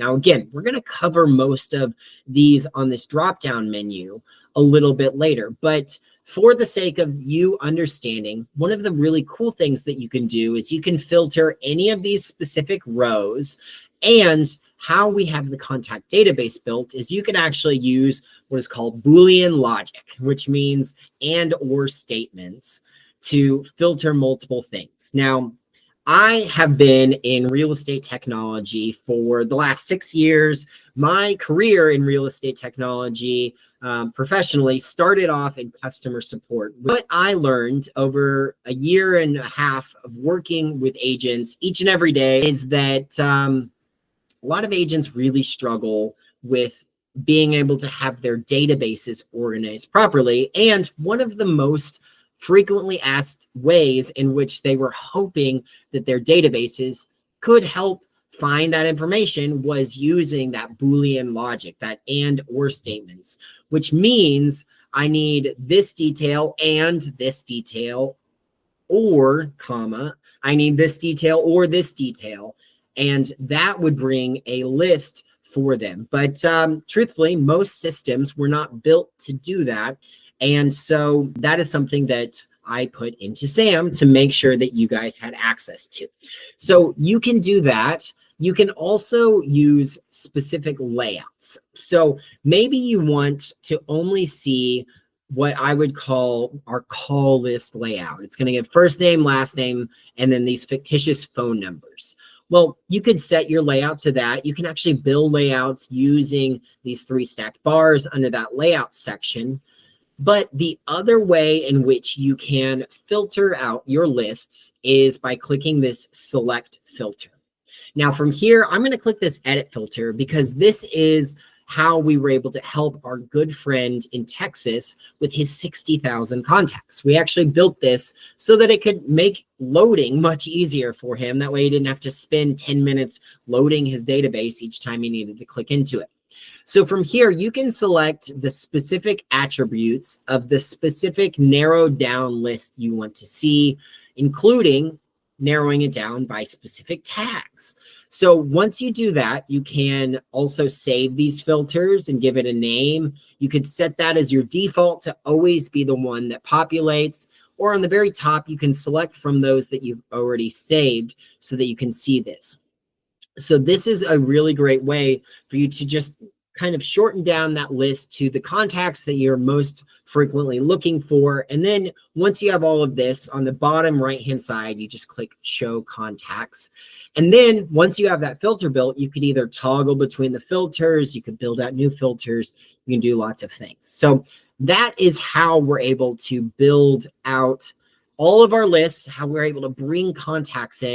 Now, again, we're going to cover most of these on this drop-down menu a little bit later, but for the sake of you understanding, one of the really cool things that you can do is you can filter any of these specific rows. And how we have the contact database built is you can actually use what is called Boolean logic, which means and or statements to filter multiple things. Now, I have been in real estate technology for the last 6 years. My career in real estate technology professionally started off in customer support. What I learned over a year and a half of working with agents each and every day is that a lot of agents really struggle with being able to have their databases organized properly. And one of the most frequently asked ways in which they were hoping that their databases could help find that information was using that Boolean logic, that and or statements, which means I need this detail and this detail, or comma, I need this detail or this detail. And that would bring a list for them. But truthfully, most systems were not built to do that. And so that is something that I put into SAM to make sure that you guys had access to. So you can do that. You can also use specific layouts. So maybe you want to only see what I would call our call list layout. It's going to give first name, last name, and then these fictitious phone numbers. Well, you could set your layout to that. You can actually build layouts using these 3 stacked bars under that layout section. But the other way in which you can filter out your lists is by clicking this select filter. Now from here, I'm going to click this edit filter because this is how we were able to help our good friend in Texas with his 60,000 contacts. We actually built this so that it could make loading much easier for him. That way he didn't have to spend 10 minutes loading his database each time he needed to click into it. So from here, you can select the specific attributes of the specific narrowed down list you want to see, including narrowing it down by specific tags. So once you do that, you can also save these filters and give it a name. You could set that as your default to always be the one that populates, or on the very top, you can select from those that you've already saved so that you can see this. So this is a really great way for you to just kind of shorten down that list to the contacts that you're most frequently looking for. And then once you have all of this on the bottom right-hand side, you just click show contacts. And then once you have that filter built, you can either toggle between the filters, you can build out new filters, you can do lots of things. So that is how we're able to build out all of our lists, how we're able to bring contacts in.